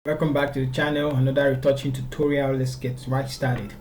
Welcome back to the channel, another retouching tutorial. Let's get right started.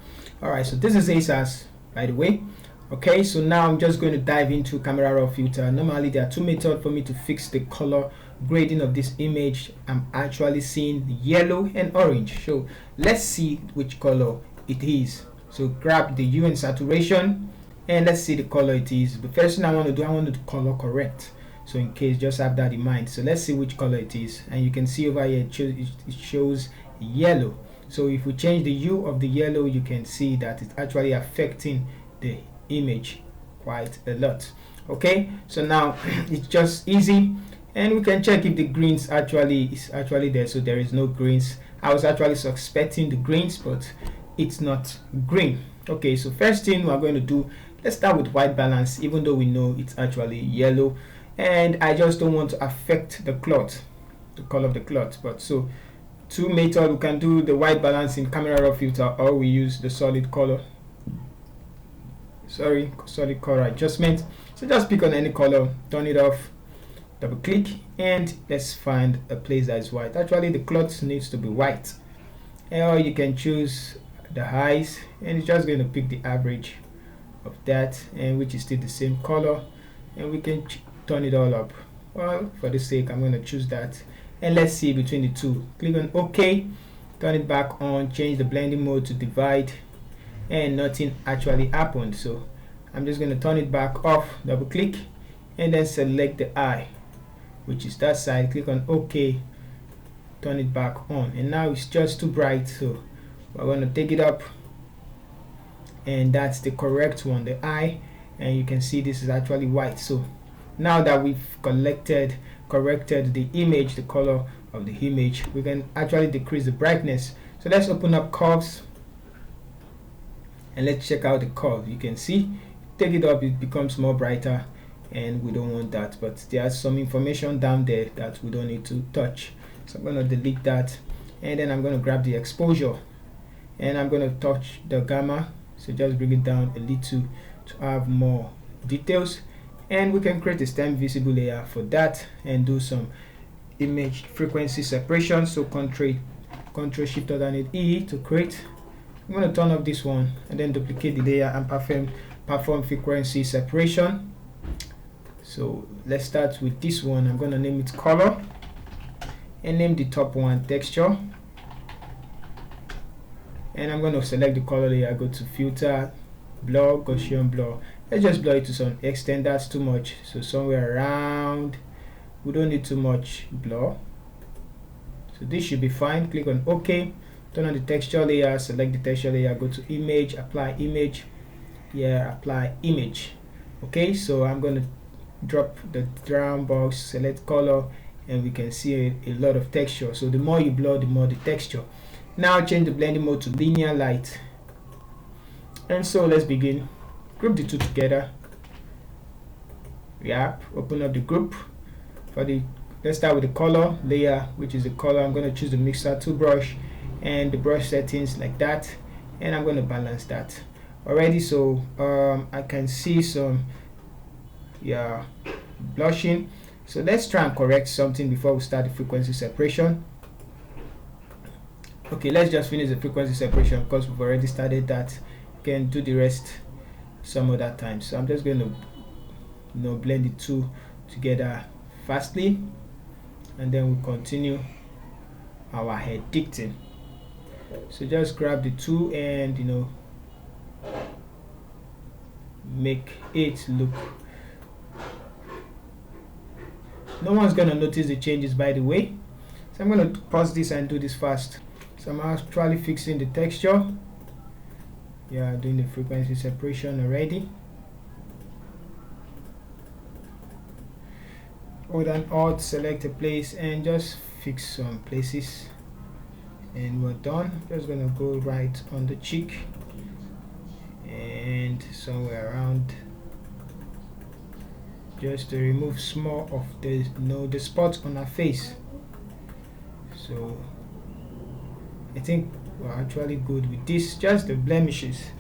Alright, so this is ASAS, by the way. Okay, so now I'm just going to dive into camera raw filter. Normally there are two methods for me to fix the color grading of this image. I'm actually seeing yellow and orange, so let's see which color it is. So grab the hue and saturation and let's see the color it is. The first thing I want to do, I want to color correct. So in case, just have that in mind. So let's see which color it is, and you can see over here it shows yellow. So if we change the hue of the yellow, you can see that it's actually affecting the image quite a lot. Okay, so now it's just easy, and we can check if the greens is actually there. So there is no greens. I was actually suspecting the greens, but it's not green. Okay, so first thing we're going to do, let's start with white balance, even though we know it's actually yellow. And I just don't want to affect the cloth, the color of the cloth. But so two methods, we can do the white balance in camera raw filter, or we use the solid color adjustment. So just pick on any color, turn it off, double click, and let's find a place that is white. Actually the cloth needs to be white, or you can choose the highs, and it's just going to pick the average of that, and which is still the same color, and we can turn it all up. Well, for the sake, I'm going to choose that, and let's see between the two. Click on OK, turn it back on, change the blending mode to divide, and nothing actually happened. So I'm just going to turn it back off, double click, and then select the eye, which is that side. Click on OK, turn it back on, and now it's just too bright, so we're going to take it up, and that's the correct one, the eye, and you can see this is actually white. So now that we've corrected the image, the color of the image, we can actually decrease the brightness. So let's open up curves, and let's check out the curve. You can see, take it up, it becomes more brighter, and we don't want that. But there's some information down there that we don't need to touch, so I'm going to delete that, and then I'm going to grab the exposure, and I'm going to touch the gamma. So just bring it down a little to have more details, and we can create a stem visible layer for that and do some image frequency separation. So Control Shift Alternate E to create. I'm going to turn off this one and then duplicate the layer and perform frequency separation. So let's start with this one. I'm going to name it color, and name the top one texture, and I'm going to select the color layer, go to filter, blur, Gaussian blur. Let's just blur it to some extent. That's too much, so somewhere around, we don't need too much blur, so this should be fine. Click on OK, turn on the texture layer, select the texture layer, go to image, apply image, apply image. Okay, so I'm going to drop the round box, select color, and we can see a lot of texture. So the more you blur, the more the texture. Now change the blending mode to linear light, and so let's begin. Group the two together. Open up the group. Let's start with the color layer, which is the color. I'm going to choose the mixer tool brush and the brush settings like that, and I'm going to balance that already. So I can see some blushing. So let's try and correct something before we start the frequency separation. Okay, let's just finish the frequency separation because we've already started that. You can do the rest some other time. So I'm just going to blend the two together fastly, and then we'll continue our editing. So just grab the two and make it look, no one's going to notice the changes, by the way. So I'm going to pause this and do this fast. So I'm actually fixing the texture, doing the frequency separation already. Hold and Alt, select a place, and just fix some places, and we're done. Just gonna go right on the cheek and somewhere around, just to remove small of the spots on our face. So I think we're actually good with this, just the blemishes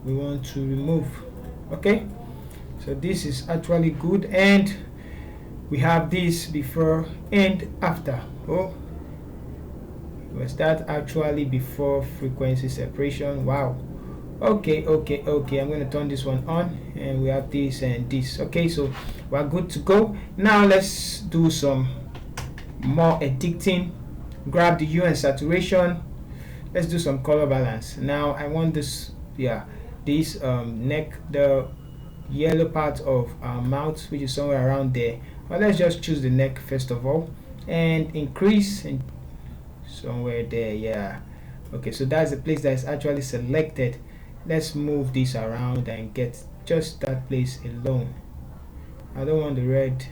we want to remove. Okay, so this is actually good, and we have this before and after. Was that actually before frequency separation? Wow. Okay, I'm going to turn this one on, and we have this and this. Okay, so we're good to go. Now let's do some more editing. Grab the hue and saturation. Let's do some color balance. Now I want this, this neck, the yellow part of our mouth, which is somewhere around there. But let's just choose the neck first of all and increase and somewhere there. Yeah, okay, so that's the place that is actually selected. Let's move this around and get just that place alone. I don't want the red.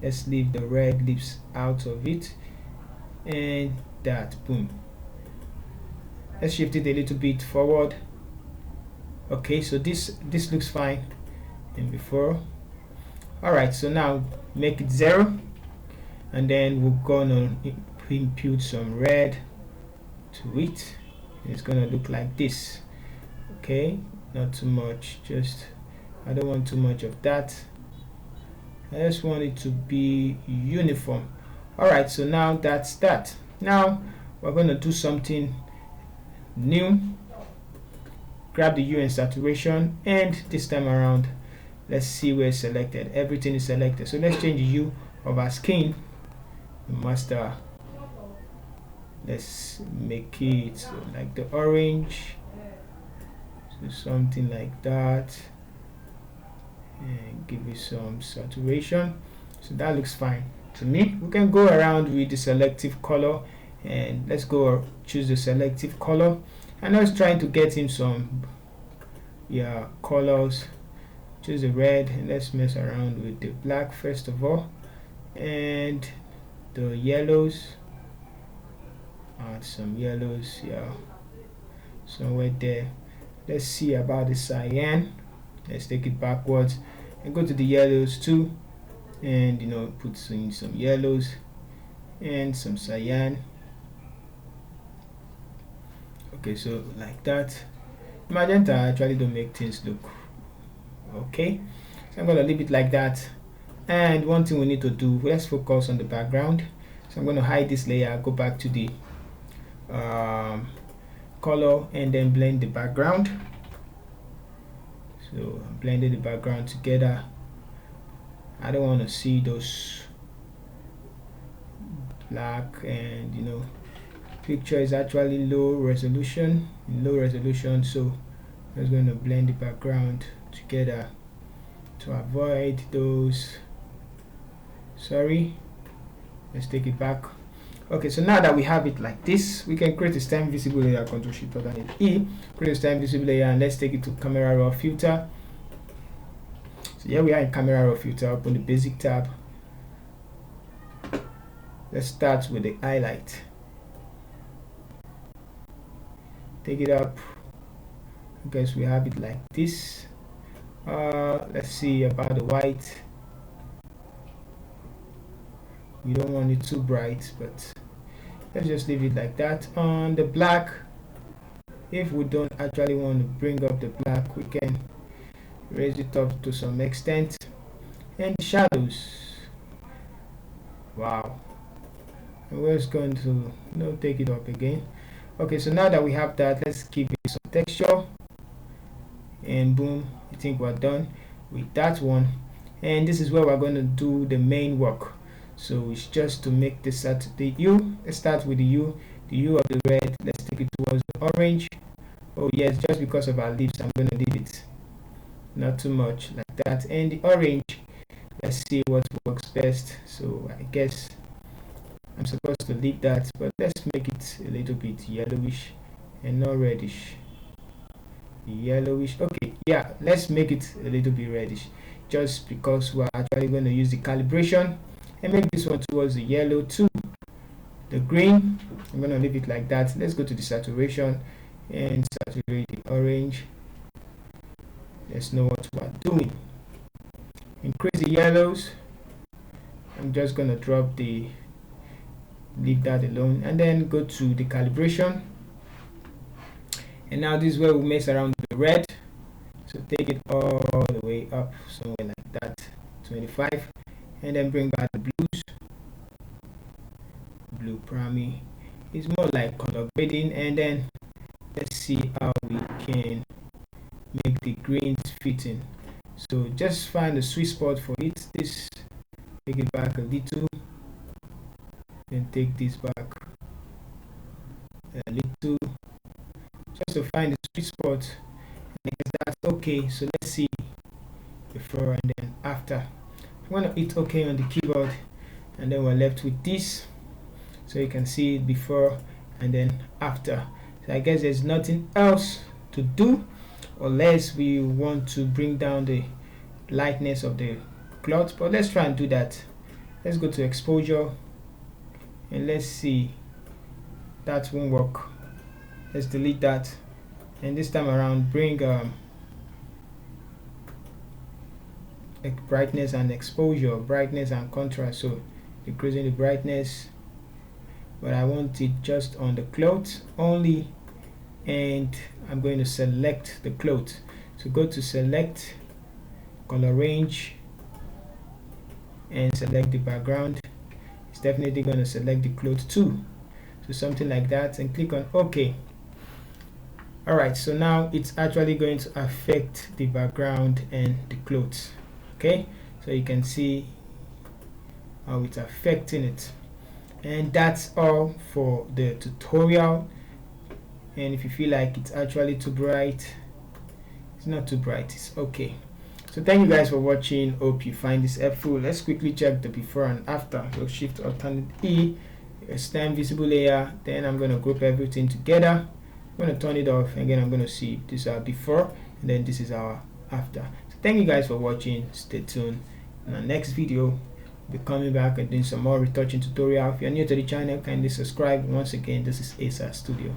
Let's leave the red lips out of it, and that, boom. Let's shift it a little bit forward. Okay, so this looks fine. And before, all right, so now make it 0, and then we're gonna impute some red to it. It's gonna look like this. Okay, not too much, just I don't want too much of that. I just want it to be uniform. All right, so now that's that. Now we're gonna do something new. Grab the hue and saturation, and this time around, let's see where it's selected. Everything is selected, so let's change the hue of our skin. Master, let's make it like the orange, so something like that, and give it some saturation. So that looks fine to me. We can go around with the selective color, and let's go choose the selective color, and I was trying to get him some colors. Choose the red, and let's mess around with the black first of all, and the yellows. Add some yellows, somewhere there. Let's see about the cyan. Let's take it backwards and go to the yellows too, and put in some yellows and some cyan. Okay, so like that. Magenta actually don't make things look okay, so I'm going to leave it like that. And one thing we need to do, let's focus on the background. So I'm going to hide this layer, go back to the color, and then blend the background. So I blended the background together. I don't want to see those black, and picture is actually low resolution, so I'm just going to blend the background together to avoid those. Sorry, let's take it back. Okay, so now that we have it like this, we can create a stem visible layer. Control Shift and E, create a stem visible layer, and let's take it to camera raw filter. So here we are in camera raw filter. Open the basic tab. Let's start with the highlight. Take it up. I guess we have it like this. Let's see about the white. We don't want it too bright, but let's just leave it like that. On the black, if we don't actually want to bring up the black, we can raise it up to some extent. And the shadows, wow, and we're just going to take it up again. Okay, so now that we have that, let's give it some texture, and boom, I think we're done with that one. And this is where we're going to do the main work. So it's just to make this at the hue. Let's start with the hue of the red. Let's take it towards the orange. Oh yes, just because of our lips, I'm going to leave it not too much like that. And the orange, let's see what works best. So I guess I'm supposed to leave that, but let's make it a little bit yellowish and not reddish. Yellowish. Okay, yeah, let's make it a little bit reddish, just because we're actually going to use the calibration, and make this one towards the yellow too. The green, I'm going to leave it like that. Let's go to the saturation and saturate the orange. Let's know what we're doing. Increase the yellows. I'm just going to drop the, leave that alone, and then go to the calibration. And now this is where we mess around with the red. So take it all the way up, somewhere like that, 25, and then bring back the blues, blue primary, It's more like color grading. And then let's see how we can make the greens fit in. So just find the sweet spot for it. This, take it back a little, then take this back a little, just to find the sweet spot. And that's okay. So let's see before and then after. I'm going to hit OK on the keyboard, and then we're left with this. So you can see it before and then after. So I guess there's nothing else to do, unless we want to bring down the lightness of the cloth, but let's try and do that. Let's go to exposure, and let's see. That won't work. Let's delete that, and this time around bring brightness and exposure, brightness and contrast. So decreasing the brightness, but I want it just on the cloth only, and I'm going to select the cloth. So go to select, color range, and select the background. It's definitely going to select the cloth too, so something like that, and click on OK. Alright, so now it's actually going to affect the background and the clothes. Okay, so you can see how it's affecting it. And that's all for the tutorial. And if you feel like it's actually too bright, it's not too bright, it's okay. So thank you guys for watching. Hope you find this helpful. Let's quickly check the before and after. So Shift Alternate E, extend visible layer. Then I'm going to group everything together. I'm going to turn it off. Again, I'm going to see this is our before, and then this is our after. So thank you guys for watching. Stay tuned. In our next video, we'll be coming back and doing some more retouching tutorial. If you're new to the channel, kindly subscribe. Once again, this is Asa Studio.